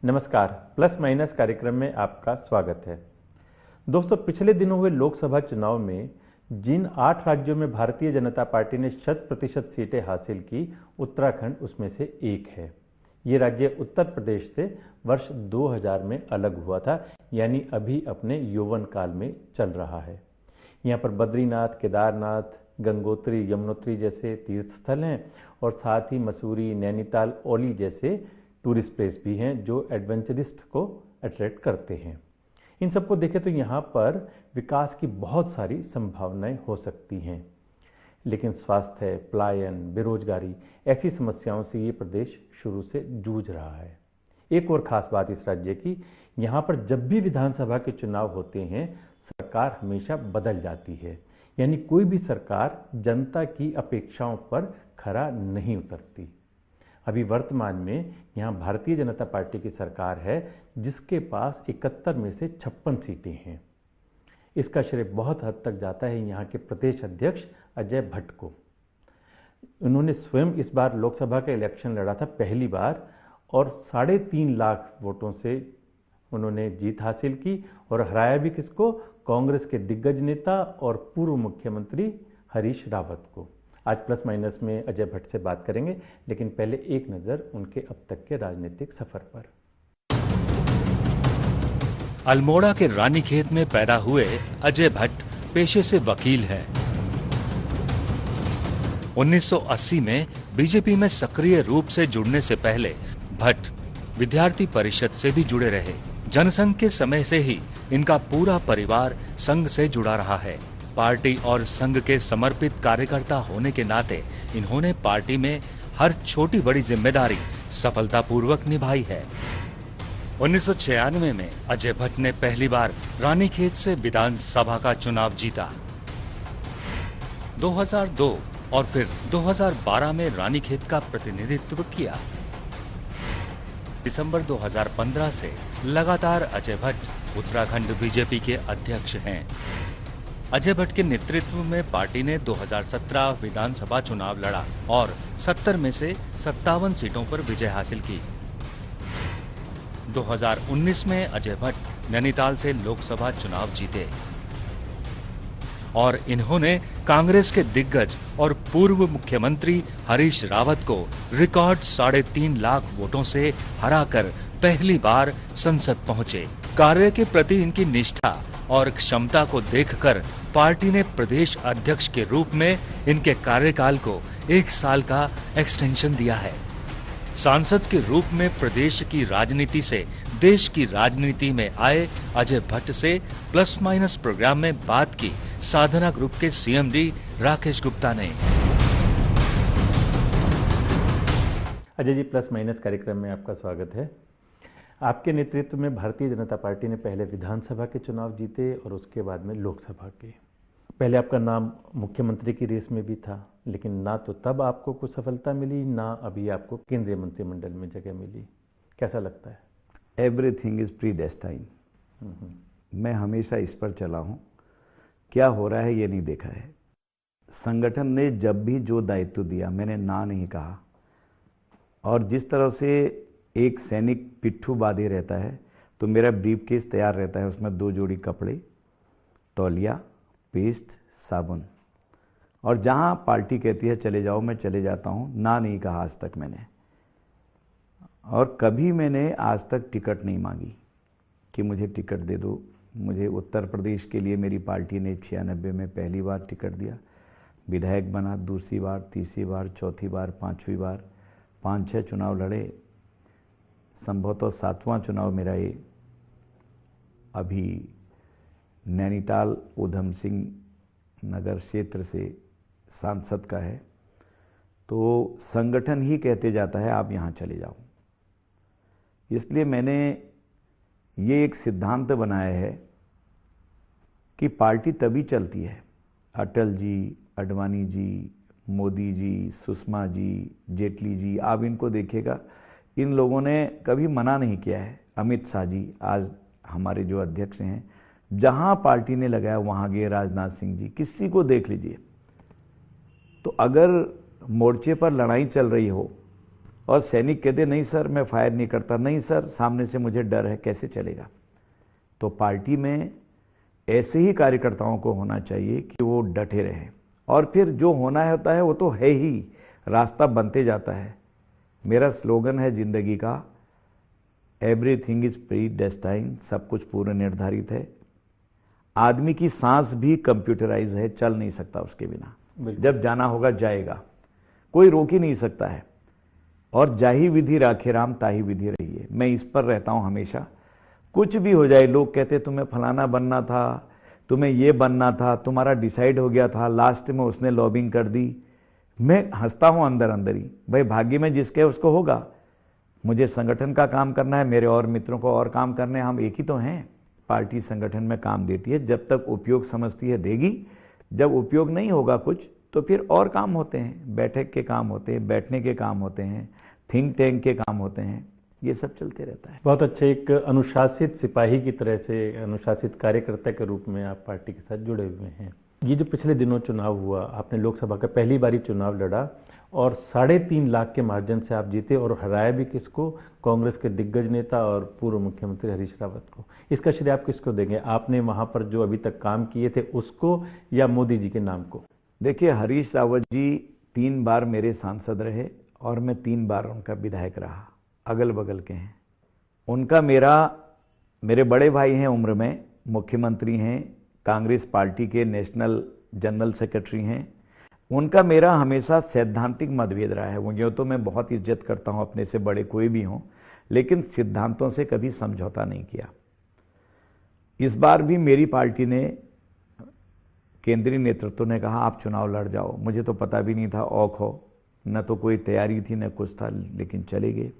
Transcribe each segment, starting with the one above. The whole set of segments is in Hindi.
नमस्कार, प्लस माइनस कार्यक्रम में आपका स्वागत है। दोस्तों, पिछले दिनों हुए लोकसभा चुनाव में जिन 8 राज्यों में भारतीय जनता पार्टी ने 100% सीटें हासिल की, उत्तराखंड उसमें से एक है। ये राज्य उत्तर प्रदेश से वर्ष 2000 में अलग हुआ था, यानी अभी अपने यौवन काल में चल रहा है। यहाँ पर बद्रीनाथ, केदारनाथ, गंगोत्री, यमुनोत्री जैसे तीर्थ स्थल हैं और साथ ही मसूरी, नैनीताल, औली जैसे टूरिस्ट प्लेस भी हैं जो एडवेंचरिस्ट को अट्रैक्ट करते हैं। इन सबको देखें तो यहाँ पर विकास की बहुत सारी संभावनाएं हो सकती हैं, लेकिन स्वास्थ्य, पलायन, बेरोजगारी ऐसी समस्याओं से ये प्रदेश शुरू से जूझ रहा है। एक और खास बात इस राज्य की, यहाँ पर जब भी विधानसभा के चुनाव होते हैं सरकार हमेशा बदल जाती है, यानी कोई भी सरकार जनता की अपेक्षाओं पर खरा नहीं उतरती। अभी वर्तमान में यहाँ भारतीय जनता पार्टी की सरकार है जिसके पास 71 में से 56 सीटें हैं। इसका श्रेय बहुत हद तक जाता है यहाँ के प्रदेश अध्यक्ष अजय भट्ट को। उन्होंने स्वयं इस बार लोकसभा का इलेक्शन लड़ा था पहली बार और 3.5 लाख वोटों से उन्होंने जीत हासिल की और हराया भी किसको? कांग्रेस के दिग्गज नेता और पूर्व मुख्यमंत्री हरीश रावत को। आज प्लस माइनस में अजय भट्ट से बात करेंगे, लेकिन पहले एक नज़र उनके अब तक के राजनीतिक सफर पर। अल्मोड़ा के रानीखेत में पैदा हुए अजय भट्ट पेशे से वकील हैं। 1980 में बीजेपी में सक्रिय रूप से जुड़ने से पहले भट्ट विद्यार्थी परिषद से भी जुड़े रहे। जनसंघ के समय से ही इनका पूरा परिवार संघ से जुड़ा रहा है। पार्टी और संघ के समर्पित कार्यकर्ता होने के नाते इन्होंने पार्टी में हर छोटी बड़ी जिम्मेदारी सफलतापूर्वक निभाई है। 1996 में अजय भट्ट ने पहली बार रानीखेत से विधानसभा का चुनाव जीता। 2002 और फिर 2012 में रानीखेत का प्रतिनिधित्व किया। दिसंबर 2015 से लगातार अजय भट्ट उत्तराखंड बीजेपी के अध्यक्ष हैं। अजय भट्ट के नेतृत्व में पार्टी ने 2017 विधानसभा चुनाव लड़ा और 70 में से 57 सीटों पर विजय हासिल की। 2019 में अजय भट्ट नैनीताल से लोकसभा चुनाव जीते और इन्होंने कांग्रेस के दिग्गज और पूर्व मुख्यमंत्री हरीश रावत को रिकॉर्ड 3.5 लाख वोटों से हराकर पहली बार संसद पहुंचे। कार्य के प्रति इनकी निष्ठा और क्षमता को देखकर पार्टी ने प्रदेश अध्यक्ष के रूप में इनके कार्यकाल को 1 साल का एक्सटेंशन दिया है। सांसद के रूप में प्रदेश की राजनीति से देश की राजनीति में आए अजय भट्ट से प्लस माइनस प्रोग्राम में बात की साधना ग्रुप के सीएमडी राकेश गुप्ता ने। अजय जी, प्लस माइनस कार्यक्रम में आपका स्वागत है। आपके नेतृत्व में भारतीय जनता पार्टी ने पहले विधानसभा के चुनाव जीते और उसके बाद में लोकसभा के। पहले आपका नाम मुख्यमंत्री की रेस में भी था, लेकिन ना तो तब आपको कुछ सफलता मिली, ना अभी आपको केंद्रीय मंत्रिमंडल में जगह मिली। कैसा लगता है? Everything is predestine. मैं हमेशा इस पर चला हूँ, क्या हो रहा है ये नहीं देखा है। संगठन ने जब भी जो दायित्व दिया मैंने ना नहीं कहा, और जिस तरह से एक सैनिक पिट्ठू बांधे रहता है तो मेरा ब्रीफ केस तैयार रहता है, उसमें 2 जोड़ी कपड़े, तौलिया, पेस्ट, साबुन, और जहाँ पार्टी कहती है चले जाओ मैं चले जाता हूँ। ना नहीं कहा आज तक मैंने, और कभी मैंने आज तक टिकट नहीं मांगी कि मुझे टिकट दे दो। मुझे उत्तर प्रदेश के लिए मेरी पार्टी ने 96 में पहली बार टिकट दिया, विधायक बना, दूसरी बार, तीसरी बार, चौथी बार, 5वीं बार, 5-6 चुनाव लड़े, संभवतः 7वां चुनाव मेरा ये अभी नैनीताल ऊधम सिंह नगर क्षेत्र से सांसद का है। तो संगठन ही कहते जाता है आप यहाँ चले जाओ। इसलिए मैंने ये एक सिद्धांत बनाया है कि पार्टी तभी चलती है, अटल जी, अडवाणी जी, मोदी जी, सुषमा जी, जेटली जी, आप इनको देखिएगा, इन लोगों ने कभी मना नहीं किया है। अमित शाह जी आज हमारे जो अध्यक्ष हैं, जहां पार्टी ने लगाया वहां गए। राजनाथ सिंह जी, किसी को देख लीजिए। तो अगर मोर्चे पर लड़ाई चल रही हो और सैनिक कहते नहीं सर मैं फायर नहीं करता, नहीं सर सामने से मुझे डर है, कैसे चलेगा। तो पार्टी में ऐसे ही कार्यकर्ताओं को होना चाहिए कि वो डटे रहें, और फिर जो होना है होता है, वो तो है ही, रास्ता बनते जाता है। मेरा स्लोगन है जिंदगी का, एवरीथिंग इज प्री डेस्टाइन, सब कुछ पूर्व निर्धारित है। आदमी की सांस भी कंप्यूटराइज है, चल नहीं सकता उसके बिना। जब जाना होगा जाएगा, कोई रोक ही नहीं सकता है। और जाही विधि राखे राम ताही विधि रहिए, मैं इस पर रहता हूं हमेशा। कुछ भी हो जाए, लोग कहते तुम्हें फलाना बनना था, तुम्हें ये बनना था, तुम्हारा डिसाइड हो गया था, लास्ट में उसने लॉबिंग कर दी। मैं हंसता हूं अंदर अंदर ही, भाई भाग्य में जिसके उसको होगा। मुझे संगठन का काम करना है, मेरे और मित्रों को और काम करने, हम एक ही तो हैं। पार्टी संगठन में काम देती है, जब तक उपयोग समझती है देगी, जब उपयोग नहीं होगा कुछ तो फिर और काम होते हैं, बैठक के काम होते हैं, बैठने के काम होते हैं, थिंक टैंक के काम होते हैं, ये सब चलते रहता है। बहुत अच्छे, एक अनुशासित सिपाही की तरह से, अनुशासित कार्यकर्ता के रूप में आप पार्टी के साथ जुड़े हुए हैं। ये जो पिछले दिनों चुनाव हुआ, आपने लोकसभा का पहली बारी चुनाव लड़ा और 3.5 लाख के मार्जिन से आप जीते, और हराया भी किसको? कांग्रेस के दिग्गज नेता और पूर्व मुख्यमंत्री हरीश रावत को। इसका श्रेय आप किसको देंगे? आपने वहां पर जो अभी तक काम किए थे उसको, या मोदी जी के नाम को? देखिए, हरीश रावत जी 3 बार मेरे सांसद रहे और मैं 3 बार उनका विधायक रहा, अगल बगल के हैं। उनका मेरे बड़े भाई हैं, उम्र में मुख्यमंत्री हैं, कांग्रेस पार्टी के नेशनल जनरल सेक्रेटरी हैं। उनका मेरा हमेशा सैद्धांतिक मतभेद रहा है। वो तो मैं बहुत इज्जत करता हूं, अपने से बड़े कोई भी हों, लेकिन सिद्धांतों से कभी समझौता नहीं किया। इस बार भी मेरी पार्टी ने, केंद्रीय नेतृत्व ने कहा आप चुनाव लड़ जाओ। मुझे तो पता भी नहीं था औख हो, न तो कोई तैयारी थी न कुछ था, लेकिन चले गए।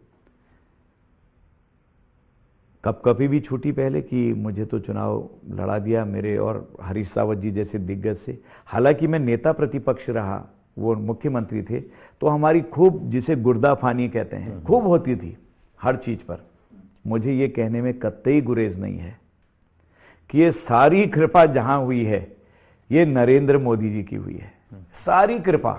कभी भी छूटी पहले कि मुझे तो चुनाव लड़ा दिया मेरे और हरीश रावत जी जैसे दिग्गज से। हालांकि मैं नेता प्रतिपक्ष रहा, वो मुख्यमंत्री थे, तो हमारी खूब, जिसे गुर्दाफानी कहते हैं, खूब होती थी हर चीज पर। मुझे ये कहने में कतई गुरेज नहीं है कि ये सारी कृपा जहां हुई है ये नरेंद्र मोदी जी की हुई है। सारी कृपा,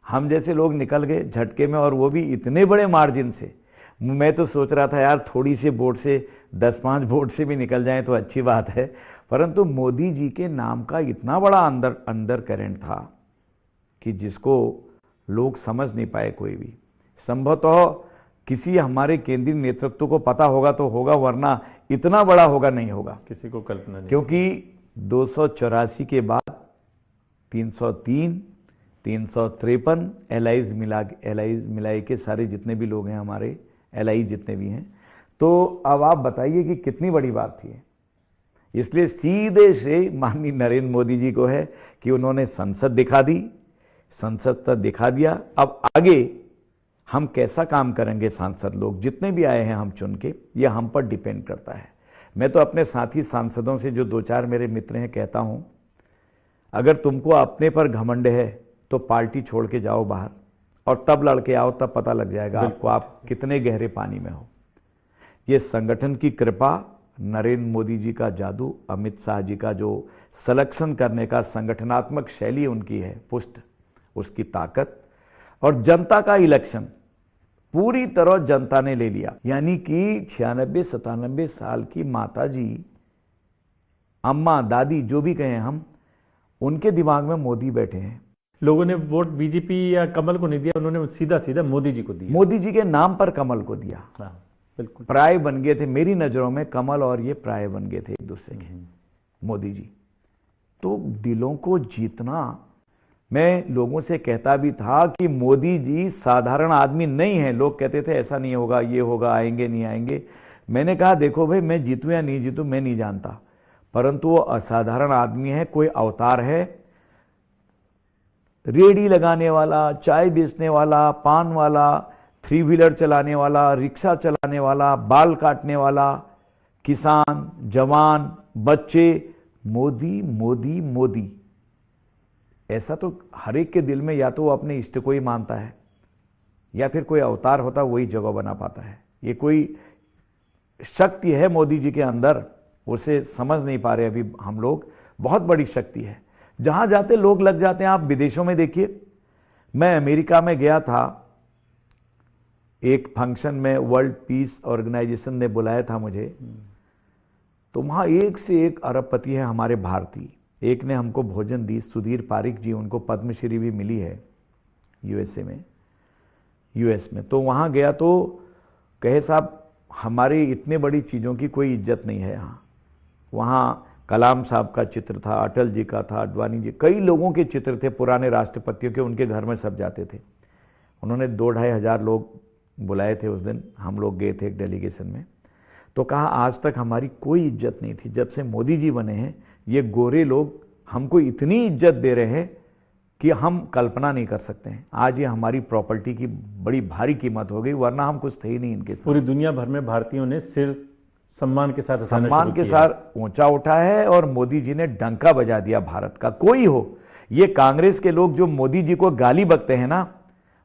हम जैसे लोग निकल गए झटके में, और वो भी इतने बड़े मार्जिन से। मैं तो सोच रहा था यार थोड़ी से वोट से, 10-5 वोट से भी निकल जाए तो अच्छी बात है, परंतु मोदी जी के नाम का इतना बड़ा अंदर करंट था कि जिसको लोग समझ नहीं पाए कोई भी। संभवतः किसी हमारे केंद्रीय नेतृत्व को पता होगा तो होगा, वरना इतना बड़ा होगा नहीं होगा, किसी को कल्पना नहीं। क्योंकि 284 के बाद 303, 353 एलाइज मिलाई के सारे जितने भी लोग हैं हमारे, एलआई जितने भी हैं, तो अब आप बताइए कि कितनी बड़ी बात थी। इसलिए सीधे से माननीय नरेंद्र मोदी जी को है कि उन्होंने संसद दिखा दी, संसद तक दिखा दिया। अब आगे हम कैसा काम करेंगे, सांसद लोग जितने भी आए हैं हम चुन के, ये हम पर डिपेंड करता है। मैं तो अपने साथी सांसदों से, जो 2-4 मेरे मित्र हैं, कहता हूं अगर तुमको अपने पर घमंड है तो पार्टी छोड़ के जाओ बाहर, और तब लड़के आओ, तब पता लग जाएगा आपको आप कितने गहरे पानी में हो। ये संगठन की कृपा, नरेंद्र मोदी जी का जादू, अमित शाह जी का जो सिलेक्शन करने का संगठनात्मक शैली उनकी है पुष्ट, उसकी ताकत, और जनता का इलेक्शन पूरी तरह जनता ने ले लिया। यानी कि 96-97 साल की माता जी, अम्मा, दादी, जो भी कहें हम, उनके दिमाग में मोदी बैठे हैं। लोगों ने वोट बीजेपी या कमल को नहीं दिया, उन्होंने सीधा सीधा मोदी जी को दिया। मोदी जी के नाम पर कमल को दिया। हाँ, बिल्कुल प्राय बन गए थे मेरी नजरों में, कमल और ये प्राय बन गए थे एक दूसरे के, मोदी जी। तो दिलों को जीतना, मैं लोगों से कहता भी था कि मोदी जी साधारण आदमी नहीं है। लोग कहते थे ऐसा नहीं होगा, ये होगा, आएंगे नहीं आएंगे। मैंने कहा देखो भाई, मैं जीतूं या नहीं जीतूं मैं नहीं जानता, परंतु वो असाधारण आदमी है, कोई अवतार है। रेडी लगाने वाला, चाय बेचने वाला, पान वाला, 3 व्हीलर चलाने वाला, रिक्शा चलाने वाला, बाल काटने वाला, किसान, जवान, बच्चे, मोदी मोदी मोदी। ऐसा तो हर एक के दिल में या तो वो अपने इष्ट को ही मानता है, या फिर कोई अवतार होता वही जगह बना पाता है। ये कोई शक्ति है मोदी जी के अंदर, उसे समझ नहीं पा रहे अभी हम लोग। बहुत बड़ी शक्ति है, जहां जाते लोग लग जाते हैं। आप विदेशों में देखिए, मैं अमेरिका में गया था एक फंक्शन में वर्ल्ड पीस ऑर्गेनाइजेशन ने बुलाया था मुझे, तो वहाँ एक से एक अरबपति हैं हमारे भारतीय। एक ने हमको भोजन दी, सुधीर पारिक जी, उनको पद्मश्री भी मिली है यूएस में। तो वहाँ गया तो कहे साहब हमारी इतने बड़ी चीज़ों की कोई इज्जत नहीं है यहाँ। वहाँ कलाम साहब का चित्र था, अटल जी का था, अडवाणी जी, कई लोगों के चित्र थे पुराने राष्ट्रपतियों के, उनके घर में सब जाते थे। उन्होंने 2-2.5 हज़ार लोग बुलाए थे उस दिन, हम लोग गए थे एक डेलीगेशन में। तो कहा आज तक हमारी कोई इज्जत नहीं थी, जब से मोदी जी बने हैं ये गोरे लोग हमको इतनी इज्जत दे रहे हैं कि हम कल्पना नहीं कर सकते हैं। आज ये हमारी प्रॉपर्टी की बड़ी भारी कीमत हो गई, वरना हम कुछ थे ही नहीं इनके साथ। पूरी दुनिया भर में भारतीयों ने सिर सम्मान के साथ ऊंचा उठा है और मोदी जी ने डंका बजा दिया भारत का। कोई हो, ये कांग्रेस के लोग जो मोदी जी को गाली बकते हैं ना,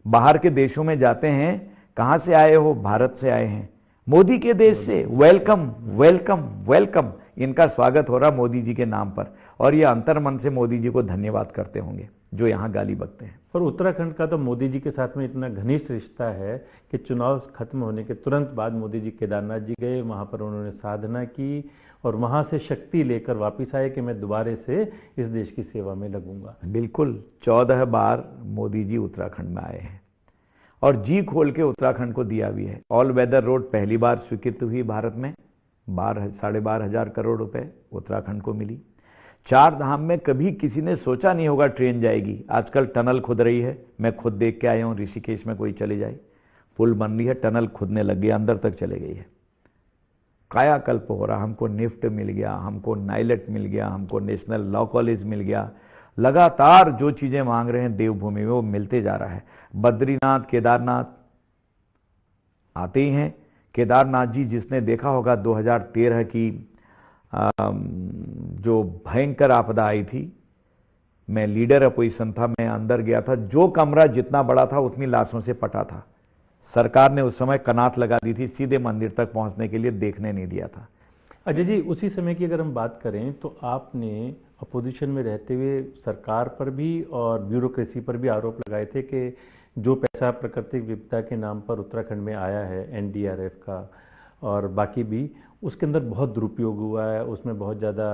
बाहर के देशों में जाते हैं, कहां से आए हो? भारत से आए हैं, मोदी के देश से, वेलकम वेलकम वेलकम। इनका स्वागत हो रहा मोदी जी के नाम पर, और ये अंतर्मन से मोदी जी को धन्यवाद करते होंगे जो यहाँ गाली बकते हैं। और उत्तराखंड का तो मोदी जी के साथ में इतना घनिष्ठ रिश्ता है कि चुनाव खत्म होने के तुरंत बाद मोदी जी केदारनाथ जी गए, वहाँ पर उन्होंने साधना की और वहाँ से शक्ति लेकर वापस आए कि मैं दोबारा से इस देश की सेवा में लगूंगा। बिल्कुल, 14 बार मोदी जी उत्तराखंड में आए हैं और जी खोल के उत्तराखंड को दिया भी है। ऑल वेदर रोड पहली बार स्वीकृत हुई भारत में, 12,500 करोड़ रुपए उत्तराखंड को मिली। 4 धाम में कभी किसी ने सोचा नहीं होगा ट्रेन जाएगी, आजकल टनल खुद रही है। मैं खुद देख के आया हूँ, ऋषिकेश में कोई चले जाए, पुल बन रही है, टनल खुदने लग गई, अंदर तक चले गई है। कायाकल्प हो रहा, हमको निफ्ट मिल गया, हमको नाइलेट मिल गया, हमको नेशनल लॉ कॉलेज मिल गया। लगातार जो चीजें मांग रहे हैं देवभूमि में वो मिलते जा रहा है। बद्रीनाथ केदारनाथ आते ही हैं। केदारनाथ जी जिसने देखा होगा 2013 की जो भयंकर आपदा आई थी, मैं लीडर अपोजिशन था, मैं अंदर गया था, जो कमरा जितना बड़ा था उतनी लाशों से पटा था। सरकार ने उस समय कनात लगा दी थी, सीधे मंदिर तक पहुंचने के लिए देखने नहीं दिया था। अजय जी, उसी समय की अगर हम बात करें तो आपने अपोजिशन में रहते हुए सरकार पर भी और ब्यूरोक्रेसी पर भी आरोप लगाए थे कि जो पैसा प्राकृतिक विपदा के नाम पर उत्तराखंड में आया है एनडीआरएफ का और बाकी भी, उसके अंदर बहुत दुरुपयोग हुआ है, उसमें बहुत ज़्यादा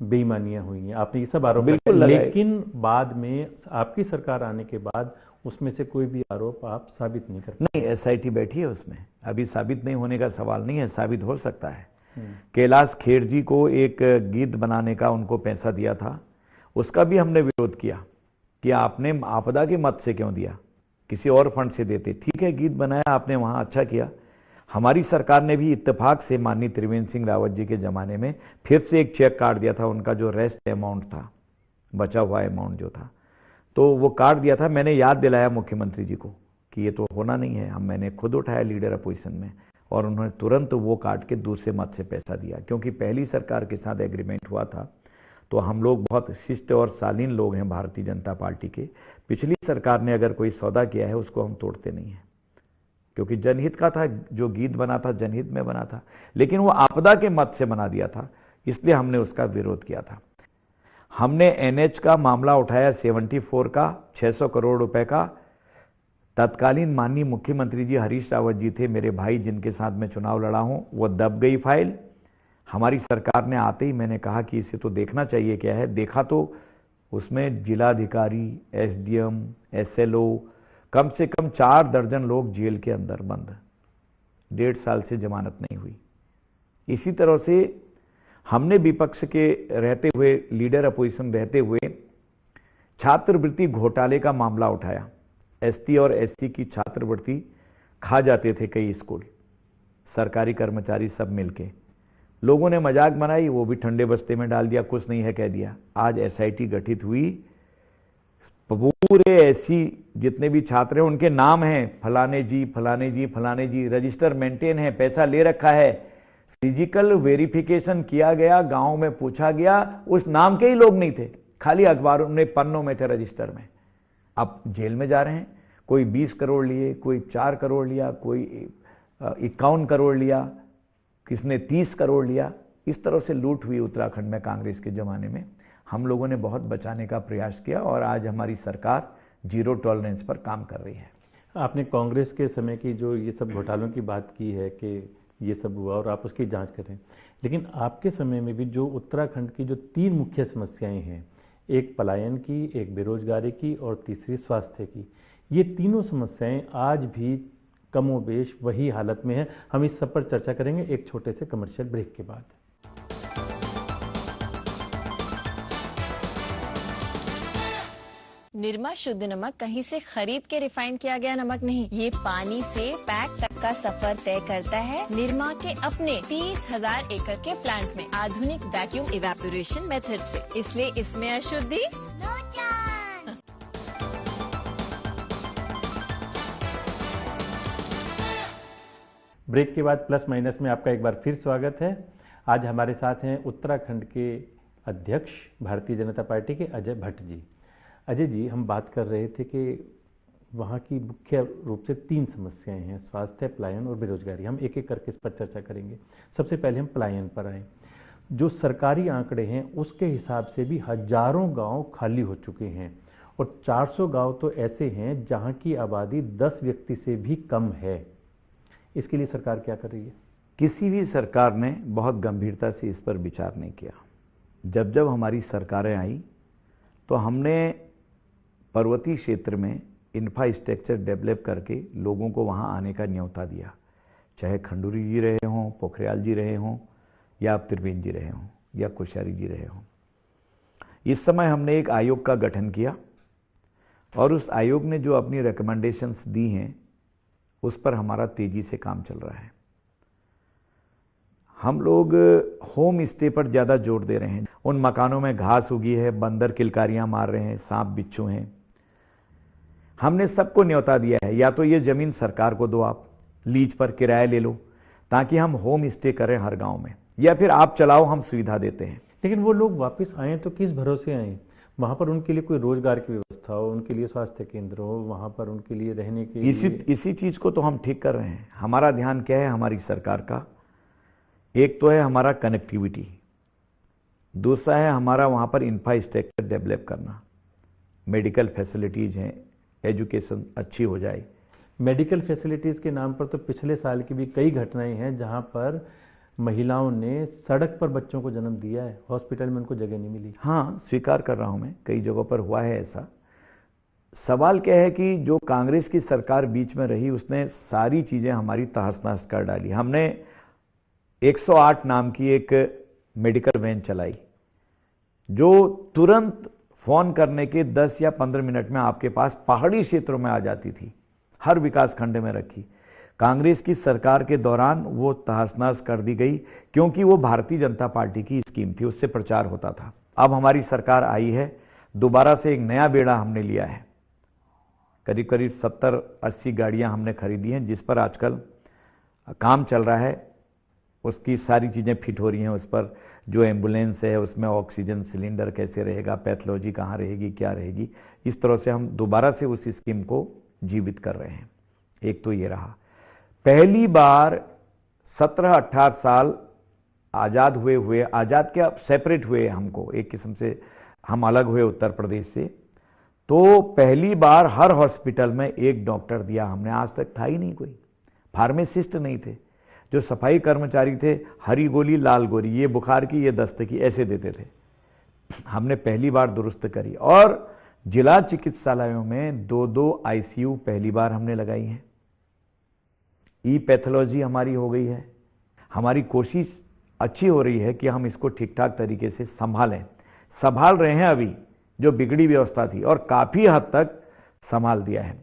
बेईमानियां हुई हैं। आपने ये सब आरोप लगाए, लेकिन बाद में आपकी सरकार आने के बाद उसमें से कोई भी आरोप आप साबित नहीं कर पाए। नहीं, एसआईटी बैठी है उसमें, अभी साबित नहीं होने का सवाल नहीं है, साबित हो सकता है। कैलाश खेर जी को एक गीत बनाने का उनको पैसा दिया था, उसका भी हमने विरोध किया कि आपने आपदा के मत से क्यों दिया, किसी और फंड से देते। ठीक है, गीत बनाया आपने वहाँ, अच्छा किया। हमारी सरकार ने भी इत्तेफाक से माननीय त्रिवेंद्र सिंह रावत जी के ज़माने में फिर से एक चेक काट दिया था, उनका जो रेस्ट अमाउंट था, बचा हुआ अमाउंट जो था, तो वो काट दिया था। मैंने याद दिलाया मुख्यमंत्री जी को कि ये तो होना नहीं है, मैंने खुद उठाया लीडर अपोजिशन में, और उन्होंने तुरंत वो काट के दूसरे मत से पैसा दिया। क्योंकि पहली सरकार के साथ एग्रीमेंट हुआ था, तो हम लोग बहुत शिष्ट और शालीन लोग हैं भारतीय जनता पार्टी के। पिछली सरकार ने अगर कोई सौदा किया है उसको हम तोड़ते नहीं हैं, क्योंकि जनहित का था, जो गीत बना था जनहित में बना था, लेकिन वो आपदा के मत से बना दिया था, इसलिए हमने उसका विरोध किया था। हमने एनएच का मामला उठाया 74 का 600 करोड़ रुपए का। तत्कालीन माननीय मुख्यमंत्री जी हरीश रावत जी थे, मेरे भाई जिनके साथ मैं चुनाव लड़ा हूं, वो दब गई फाइल। हमारी सरकार ने आते ही मैंने कहा कि इसे तो देखना चाहिए क्या है। देखा तो उसमें जिलाधिकारी, एसडीएम, एसएलओ, कम से कम 4 दर्जन लोग जेल के अंदर बंद, 1.5 साल से जमानत नहीं हुई। इसी तरह से हमने विपक्ष के रहते हुए, लीडर अपोजिशन रहते हुए, छात्रवृत्ति घोटाले का मामला उठाया। एसटी और एससी की छात्रवृत्ति खा जाते थे कई स्कूल, सरकारी कर्मचारी सब मिलके। लोगों ने मजाक बनाई, वो भी ठंडे बस्ते में डाल दिया, कुछ नहीं है कह दिया। आज एसआईटी गठित हुई, पूरे एससी जितने भी छात्र हैं उनके नाम हैं, फलाने जी फलाने जी फलाने जी, रजिस्टर मेंटेन है, पैसा ले रखा है, फिजिकल वेरिफिकेशन किया गया, गांव में पूछा गया, उस नाम के ही लोग नहीं थे, खाली अखबारों में पन्नों में थे रजिस्टर में। अब जेल में जा रहे हैं, कोई 20 करोड़ लिए, कोई 4 करोड़ लिया, कोई 51 करोड़ लिया, किसने 30 करोड़ लिया। इस तरह से लूट हुई उत्तराखंड में कांग्रेस के ज़माने में। हम लोगों ने बहुत बचाने का प्रयास किया और आज हमारी सरकार जीरो टॉलरेंस पर काम कर रही है। आपने कांग्रेस के समय की जो ये सब घोटालों की बात की है कि ये सब हुआ और आप उसकी जांच करें, लेकिन आपके समय में भी जो उत्तराखंड की जो 3 मुख्य समस्याएं हैं, एक पलायन की, एक बेरोजगारी की और तीसरी स्वास्थ्य की, ये तीनों समस्याएं आज भी कमोबेश वही हालत में है। हम इस सब पर चर्चा करेंगे एक छोटे से कमर्शियल ब्रेक के बाद। निरमा शुद्ध नमक कहीं से खरीद के रिफाइन किया गया नमक नहीं, ये पानी से पैक तक का सफर तय करता है निरमा के अपने 30,000 एकड़ के प्लांट में आधुनिक वैक्यूम इवेपोरेशन मेथड से, इसलिए इसमें अशुद्धि ब्रेक के बाद प्लस माइनस में आपका एक बार फिर स्वागत है। आज हमारे साथ हैं उत्तराखंड के अध्यक्ष भारतीय जनता पार्टी के अजय भट्ट जी। अजय जी, हम बात कर रहे थे कि वहाँ की मुख्य रूप से 3 समस्याएं हैं, स्वास्थ्य, पलायन और बेरोजगारी। हम एक एक करके इस पर चर्चा करेंगे। सबसे पहले हम पलायन पर आए। जो सरकारी आंकड़े हैं उसके हिसाब से भी हजारों गांव खाली हो चुके हैं और 400 गांव तो ऐसे हैं जहां की आबादी 10 व्यक्ति से भी कम है। इसके लिए सरकार क्या कर रही है? किसी भी सरकार ने बहुत गंभीरता से इस पर विचार नहीं किया। जब जब हमारी सरकारें आई तो हमने पर्वतीय क्षेत्र में इंफ्रास्ट्रक्चर डेवलप करके लोगों को वहाँ आने का न्योता दिया, चाहे खंडूरी जी रहे हों, पोखरियाल जी रहे हों, या अब त्रिवेंद्र जी रहे हों, या कोश्यारी जी रहे हों। इस समय हमने एक आयोग का गठन किया और उस आयोग ने जो अपनी रिकमेंडेशंस दी हैं उस पर हमारा तेजी से काम चल रहा है। हम लोग होम स्टे पर ज़्यादा जोर दे रहे हैं। उन मकानों में घास उगी है, बंदर किलकारियाँ मार रहे हैं, सांप बिच्छू हैं। हमने सबको न्योता दिया है, या तो ये ज़मीन सरकार को दो, आप लीज पर किराया ले लो ताकि हम होम स्टे करें हर गांव में, या फिर आप चलाओ, हम सुविधा देते हैं। लेकिन वो लोग वापस आएँ तो किस भरोसे आएँ? वहाँ पर उनके लिए कोई रोजगार की व्यवस्था हो, उनके लिए स्वास्थ्य केंद्र हो, वहाँ पर उनके लिए रहने के इसी चीज़ को तो हम ठीक कर रहे हैं। हमारा ध्यान क्या है हमारी सरकार का? एक तो है हमारा कनेक्टिविटी, दूसरा है हमारा वहाँ पर इंफ्रास्ट्रक्चर डेवलप करना, मेडिकल फैसिलिटीज़ हैं, एजुकेशन अच्छी हो जाए। मेडिकल फैसिलिटीज़ के नाम पर तो पिछले साल की भी कई घटनाएं हैं जहाँ पर महिलाओं ने सड़क पर बच्चों को जन्म दिया है, हॉस्पिटल में उनको जगह नहीं मिली। हाँ, स्वीकार कर रहा हूँ मैं, कई जगहों पर हुआ है ऐसा। सवाल क्या है कि जो कांग्रेस की सरकार बीच में रही उसने सारी चीज़ें हमारी तहस नहस कर डाली। हमने 108 नाम की एक मेडिकल वैन चलाई जो तुरंत फ़ोन करने के 10 या 15 मिनट में आपके पास पहाड़ी क्षेत्रों में आ जाती थी, हर विकास खंड में रखी। कांग्रेस की सरकार के दौरान वो तहस-नहस कर दी गई क्योंकि वो भारतीय जनता पार्टी की स्कीम थी, उससे प्रचार होता था। अब हमारी सरकार आई है, दोबारा से एक नया बेड़ा हमने लिया है। करीब करीब 70-80 गाड़ियां हमने खरीदी हैं जिस पर आजकल काम चल रहा है। उसकी सारी चीज़ें फिट हो रही हैं, उस पर जो एम्बुलेंस है उसमें ऑक्सीजन सिलेंडर कैसे रहेगा, पैथोलॉजी कहाँ रहेगी, क्या रहेगी, इस तरह से हम दोबारा से उस स्कीम को जीवित कर रहे हैं। एक तो ये रहा। पहली बार 17-18 साल आज़ाद हुए, आज़ाद क्या, सेपरेट हुए हमको, एक किस्म से हम अलग हुए उत्तर प्रदेश से, तो पहली बार हर हॉस्पिटल में एक डॉक्टर दिया हमने। आज तक था ही नहीं कोई, फार्मासिस्ट नहीं थे। जो सफाई कर्मचारी थे, हरी गोली लाल गोली, ये बुखार की, ये दस्त की, ऐसे देते थे। हमने पहली बार दुरुस्त करी और जिला चिकित्सालयों में 2-2 आईसीयू पहली बार हमने लगाई हैं। ई पैथोलॉजी हमारी हो गई है। हमारी कोशिश अच्छी हो रही है कि हम इसको ठीक ठाक तरीके से संभाल रहे हैं। अभी जो बिगड़ी व्यवस्था थी और काफ़ी हद तक संभाल दिया है।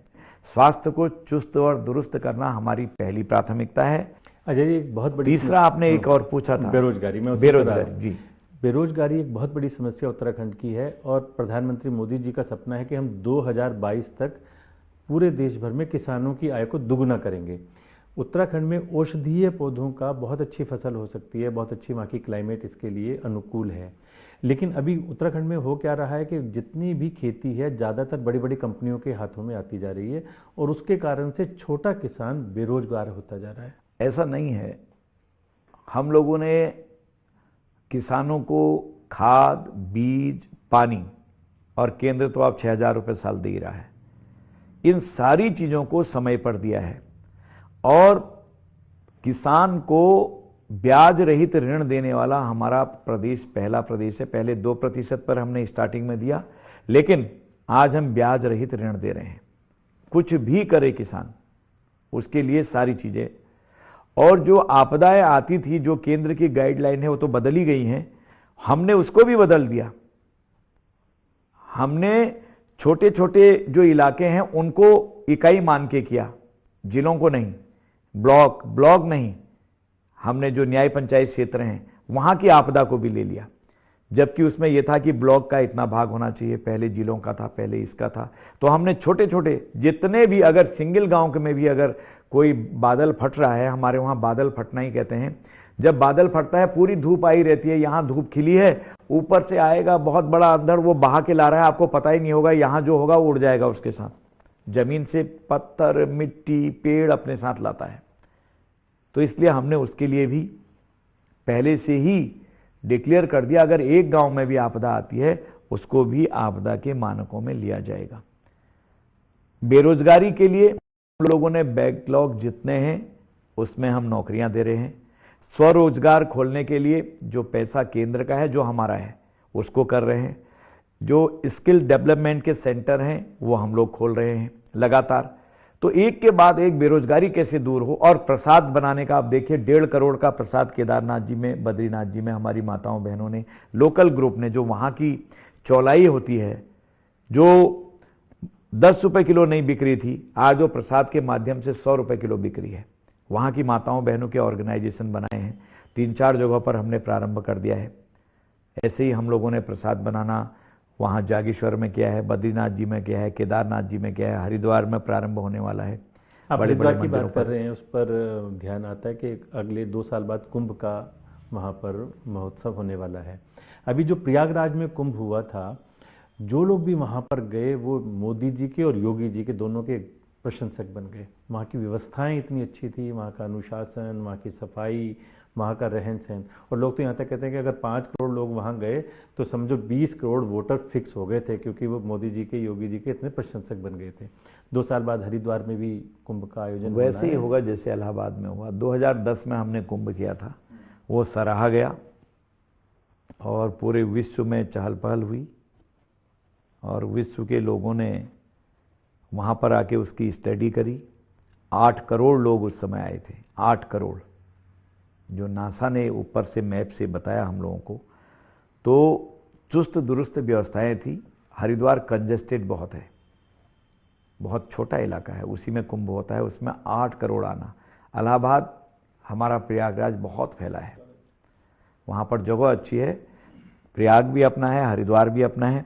स्वास्थ्य को चुस्त और दुरुस्त करना हमारी पहली प्राथमिकता है। अजय जी, एक बहुत बड़ी तीसरा आपने एक और पूछा था, बेरोजगारी में। बेरोजगारी, जी, बेरोजगारी एक बहुत बड़ी समस्या उत्तराखंड की है और प्रधानमंत्री मोदी जी का सपना है कि हम 2022 तक पूरे देश भर में किसानों की आय को दुगुना करेंगे। उत्तराखंड में औषधीय पौधों का बहुत अच्छी फसल हो सकती है, बहुत अच्छी वहाँ की क्लाइमेट इसके लिए अनुकूल है। लेकिन अभी उत्तराखंड में हो क्या रहा है कि जितनी भी खेती है ज़्यादातर बड़ी बड़ी कंपनियों के हाथों में आती जा रही है और उसके कारण से छोटा किसान बेरोजगार होता जा रहा है। ऐसा नहीं है। हम लोगों ने किसानों को खाद, बीज, पानी, और केंद्र तो आप 6,000 रुपये साल दे ही रहा है। इन सारी चीज़ों को समय पर दिया है और किसान को ब्याज रहित ऋण देने वाला हमारा प्रदेश पहला प्रदेश है। पहले 2% पर हमने स्टार्टिंग में दिया, लेकिन आज हम ब्याज रहित ऋण दे रहे हैं। कुछ भी करे किसान, उसके लिए सारी चीज़ें। और जो आपदाएं आती थी, जो केंद्र की गाइडलाइन है वो तो बदल ही गई हैं, हमने उसको भी बदल दिया। हमने छोटे छोटे जो इलाके हैं उनको इकाई मान के किया, जिलों को नहीं, ब्लॉक नहीं। हमने जो न्याय पंचायत क्षेत्र हैं वहां की आपदा को भी ले लिया, जबकि उसमें यह था कि ब्लॉक का इतना भाग होना चाहिए, पहले जिलों का था, पहले इसका था। तो हमने छोटे छोटे जितने भी, अगर सिंगल गांव में भी अगर कोई बादल फट रहा है, हमारे वहां बादल फटना ही कहते हैं, जब बादल फटता है पूरी धूप आई रहती है, यहां धूप खिली है, ऊपर से आएगा बहुत बड़ा अंधड़, वो बहा के ला रहा है, आपको पता ही नहीं होगा, यहां जो होगा वो उड़ जाएगा उसके साथ। जमीन से पत्थर, मिट्टी, पेड़ अपने साथ लाता है। तो इसलिए हमने उसके लिए भी पहले से ही डिक्लेयर कर दिया, अगर एक गांव में भी आपदा आती है उसको भी आपदा के मानकों में लिया जाएगा। बेरोजगारी के लिए हम लोगों ने बैकलॉग जितने हैं उसमें हम नौकरियां दे रहे हैं। स्वरोजगार खोलने के लिए जो पैसा केंद्र का है, जो हमारा है, उसको कर रहे हैं। जो स्किल डेवलपमेंट के सेंटर हैं वो हम लोग खोल रहे हैं लगातार। तो एक के बाद एक बेरोजगारी कैसे दूर हो। और प्रसाद बनाने का आप देखिए, 1.5 करोड़ का प्रसाद केदारनाथ जी में, बद्रीनाथ जी में हमारी माताओं बहनों ने, लोकल ग्रुप ने, जो वहाँ की चौलाई होती है, जो 10 रुपये किलो नहीं बिक रही थी, आज वो प्रसाद के माध्यम से 100 रुपये किलो बिक रही है। वहाँ की माताओं बहनों के ऑर्गेनाइजेशन बनाए हैं, 3-4 जगहों पर हमने प्रारंभ कर दिया है। ऐसे ही हम लोगों ने प्रसाद बनाना वहाँ जागेश्वर में किया है, बद्रीनाथ जी में किया है, केदारनाथ जी में किया है, हरिद्वार में प्रारंभ होने वाला है। आप हरिद्वार की बात कर रहे हैं, उस पर ध्यान आता है कि अगले 2 साल बाद कुंभ का वहाँ पर महोत्सव होने वाला है। अभी जो प्रयागराज में कुंभ हुआ था, जो लोग भी वहाँ पर गए वो मोदी जी के और योगी जी के दोनों के प्रशंसक बन गए। वहाँ की व्यवस्थाएं इतनी अच्छी थी, वहाँ का अनुशासन, वहाँ की सफाई, वहाँ का रहन सहन। और लोग तो यहाँ तक कहते हैं कि अगर 5 करोड़ लोग वहाँ गए तो समझो 20 करोड़ वोटर फिक्स हो गए थे, क्योंकि वो मोदी जी के, योगी जी के इतने प्रशंसक बन गए थे। 2 साल बाद हरिद्वार में भी कुंभ का आयोजन वैसे ही होगा जैसे इलाहाबाद में हुआ। 2010 में हमने कुंभ किया था, वो सराहा गया और पूरे विश्व में चहल पहल हुई और विश्व के लोगों ने वहाँ पर आके उसकी स्टडी करी। 8 करोड़ लोग उस समय आए थे, 8 करोड़, जो नासा ने ऊपर से मैप से बताया हम लोगों को। तो चुस्त दुरुस्त व्यवस्थाएं थी। हरिद्वार कंजेस्टेड बहुत है, बहुत छोटा इलाका है, उसी में कुंभ होता है, उसमें 8 करोड़ आना। इलाहाबाद, हमारा प्रयागराज बहुत फैला है, वहाँ पर जगह अच्छी है। प्रयाग भी अपना है, हरिद्वार भी अपना है।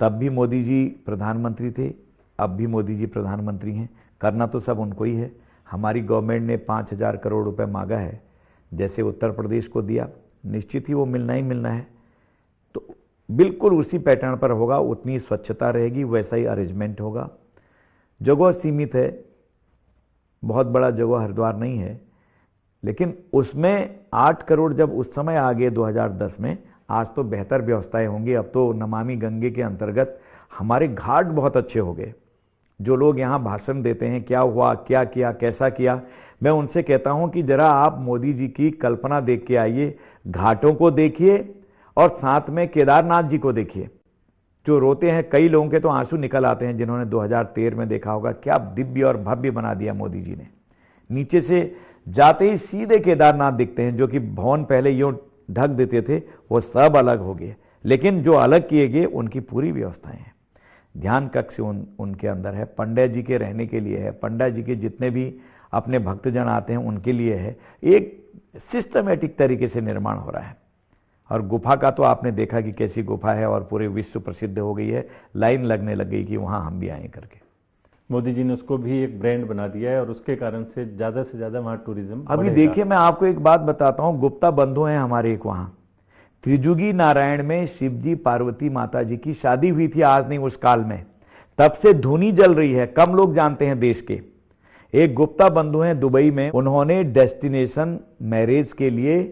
तब भी मोदी जी प्रधानमंत्री थे, अब भी मोदी जी प्रधानमंत्री हैं। करना तो सब उनको ही है। हमारी गवर्नमेंट ने 5,000 करोड़ रुपए मांगा है, जैसे उत्तर प्रदेश को दिया, निश्चित ही वो मिलना ही मिलना है। तो बिल्कुल उसी पैटर्न पर होगा, उतनी स्वच्छता रहेगी, वैसा ही अरेंजमेंट होगा। जगह सीमित है, बहुत बड़ा जगह हरिद्वार नहीं है, लेकिन उसमें 8 करोड़ जब उस समय आ गए 2010 में, आज तो बेहतर व्यवस्थाएं होंगी। अब तो नमामि गंगे के अंतर्गत हमारे घाट बहुत अच्छे हो गए। जो लोग यहाँ भाषण देते हैं, क्या हुआ, क्या किया, कैसा किया, मैं उनसे कहता हूँ कि जरा आप मोदी जी की कल्पना देख के आइए, घाटों को देखिए और साथ में केदारनाथ जी को देखिए। जो रोते हैं, कई लोगों के तो आंसू निकल आते हैं जिन्होंने 2013 में देखा होगा, क्या दिव्य और भव्य बना दिया मोदी जी ने। नीचे से जाते ही सीधे केदारनाथ दिखते हैं, जो कि भवन पहले यूं ढक देते थे, वो सब अलग हो गए। लेकिन जो अलग किए गए उनकी पूरी व्यवस्थाएं हैं। ध्यान कक्ष उनके अंदर है, पंडित जी के रहने के लिए है, पंडित जी के जितने भी अपने भक्तजन आते हैं उनके लिए है। एक सिस्टमेटिक तरीके से निर्माण हो रहा है। और गुफा का तो आपने देखा कि कैसी गुफा है और पूरे विश्व प्रसिद्ध हो गई है। लाइन लगने लग गई कि वहाँ हम भी आए करके। मोदी जी ने उसको भी एक ब्रांड बना दिया है और उसके कारण से ज़्यादा वहाँ टूरिज्म। अभी देखिए, मैं आपको एक बात बताता हूँ, गुप्ता बंधु हैं हमारे एक वहाँ, त्रिजुगी नारायण में शिव जी पार्वती माता जी की शादी हुई थी, आज नहीं उस काल में। तब से धुनी जल रही है, कम लोग जानते हैं देश के। एक गुप्ता बंधु हैं दुबई में, उन्होंने डेस्टिनेशन मैरिज के लिए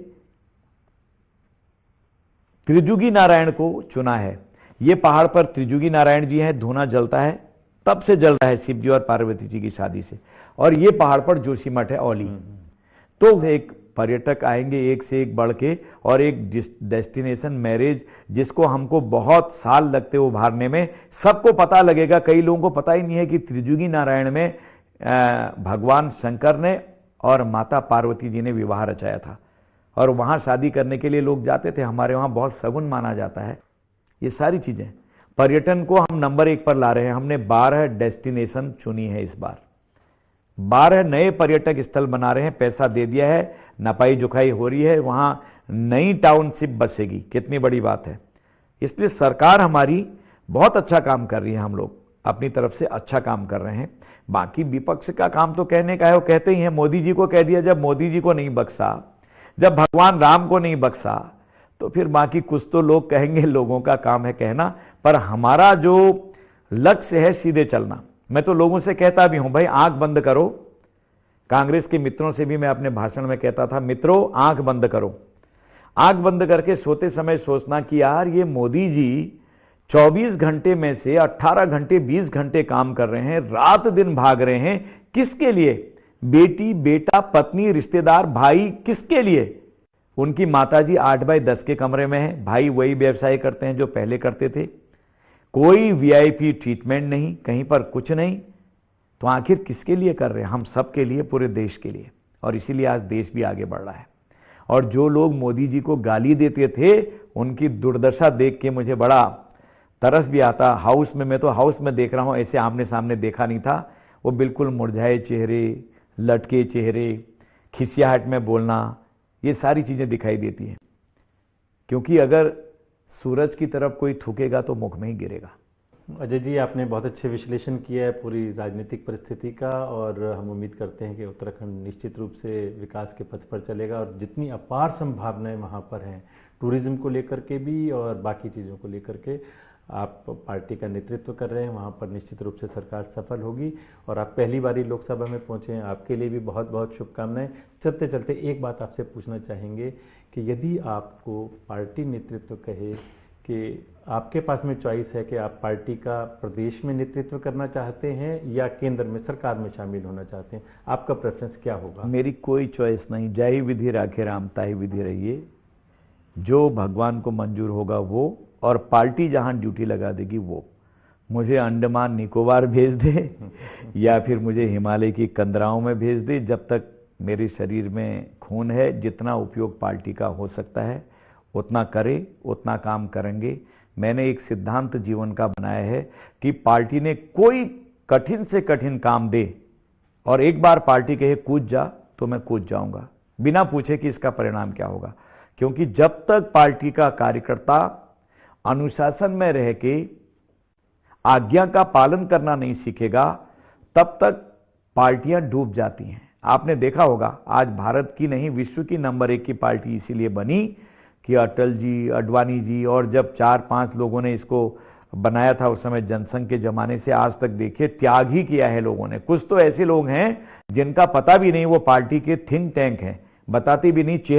त्रिजुगी नारायण को चुना है। ये पहाड़ पर त्रिजुगी नारायण जी हैं, धुना जलता है, तब से जल रहा है शिव जी और पार्वती जी की शादी से। और ये पहाड़ पर जोशीमठ है औली। तो एक पर्यटक आएंगे एक से एक बढ़ के, और एक डेस्टिनेशन मैरिज जिसको हमको बहुत साल लगते उभारने में, सबको पता लगेगा। कई लोगों को पता ही नहीं है कि त्रिजुगी नारायण में भगवान शंकर ने और माता पार्वती जी ने विवाह रचाया था, और वहां शादी करने के लिए लोग जाते थे। हमारे वहां बहुत सगुन माना जाता है। ये सारी चीजें पर्यटन को हम नंबर 1 पर ला रहे हैं। हमने 12 डेस्टिनेशन चुनी है इस बार, 12 नए पर्यटक स्थल बना रहे हैं, पैसा दे दिया है, नपाई जुकाई हो रही है, वहां नई टाउनशिप बसेगी। कितनी बड़ी बात है। इसलिए सरकार हमारी बहुत अच्छा काम कर रही है, हम लोग अपनी तरफ से अच्छा काम कर रहे हैं। बाकी विपक्ष का काम तो कहने का है, वो कहते ही हैं। मोदी जी को कह दिया, जब मोदी जी को नहीं बख्शा, जब भगवान राम को नहीं बख्शा, तो फिर बाकी कुछ तो लोग कहेंगे, लोगों का काम है कहना। पर हमारा जो लक्ष्य है सीधे चलना। मैं तो लोगों से कहता भी हूं, भाई आंख बंद करो। कांग्रेस के मित्रों से भी मैं अपने भाषण में कहता था, मित्रों आंख बंद करो। आंख बंद करके सोते समय सोचना कि यार ये मोदी जी 24 घंटे में से 18 घंटे 20 घंटे काम कर रहे हैं, रात दिन भाग रहे हैं। किसके लिए? बेटी, बेटा, पत्नी, रिश्तेदार, भाई, किसके लिए? उनकी माताजी 8x10 के कमरे में है, भाई वही व्यवसाय करते हैं जो पहले करते थे। कोई वीआईपी ट्रीटमेंट नहीं, कहीं पर कुछ नहीं। तो आखिर किसके लिए कर रहे हैं? हम सब के लिए, पूरे देश के लिए। और इसीलिए आज देश भी आगे बढ़ रहा है। और जो लोग मोदी जी को गाली देते थे, उनकी दुर्दशा देख के मुझे बड़ा तरस भी आता। हाउस में, मैं तो हाउस में देख रहा हूं, ऐसे आमने सामने देखा नहीं था। वो बिल्कुल मुरझाए चेहरे, लटके चेहरे, खिसियाहट में बोलना, ये सारी चीजें दिखाई देती हैं। क्योंकि अगर सूरज की तरफ कोई थूकेगा तो मुख में ही गिरेगा। अजय जी, आपने बहुत अच्छे विश्लेषण किया है पूरी राजनीतिक परिस्थिति का, और हम उम्मीद करते हैं कि उत्तराखंड निश्चित रूप से विकास के पथ पर चलेगा। और जितनी अपार संभावनाएं वहाँ पर हैं, टूरिज्म को लेकर के भी और बाकी चीज़ों को लेकर के, आप पार्टी का नेतृत्व कर रहे हैं, वहाँ पर निश्चित रूप से सरकार सफल होगी। और आप पहली बारी लोकसभा में पहुँचे हैं, आपके लिए भी बहुत बहुत शुभकामनाएं। चलते चलते एक बात आपसे पूछना चाहेंगे कि यदि आपको पार्टी नेतृत्व कहे कि आपके पास में चॉइस है कि आप पार्टी का प्रदेश में नेतृत्व करना चाहते हैं या केंद्र में सरकार में शामिल होना चाहते हैं, आपका प्रेफरेंस क्या होगा? मेरी कोई चॉइस नहीं। जय विधि राखे राम, ताहि विधि रहिए। जो भगवान को मंजूर होगा वो, और पार्टी जहां ड्यूटी लगा देगी वो। मुझे अंडमान निकोबार भेज दे या फिर मुझे हिमालय की कंदराओं में भेज दे, जब तक मेरे शरीर में खून है, जितना उपयोग पार्टी का हो सकता है उतना करे, उतना काम करेंगे। मैंने एक सिद्धांत जीवन का बनाया है कि पार्टी ने कोई कठिन से कठिन काम दे और एक बार पार्टी कहे कूद जा, तो मैं कूद जाऊंगा, बिना पूछे कि इसका परिणाम क्या होगा। क्योंकि जब तक पार्टी का कार्यकर्ता अनुशासन में रह के आज्ञा का पालन करना नहीं सीखेगा, तब तक पार्टियां डूब जाती हैं। आपने देखा होगा, आज भारत की नहीं विश्व की नंबर 1 की पार्टी इसीलिए बनी कि अटल जी, अडवाणी जी, और जब 4-5 लोगों ने इसको बनाया था उस समय जनसंघ के जमाने से आज तक देखिए त्याग ही किया है लोगों ने। कुछ तो ऐसे लोग हैं जिनका पता भी नहीं वो पार्टी के थिंक टैंक हैं, बताते भी नहीं।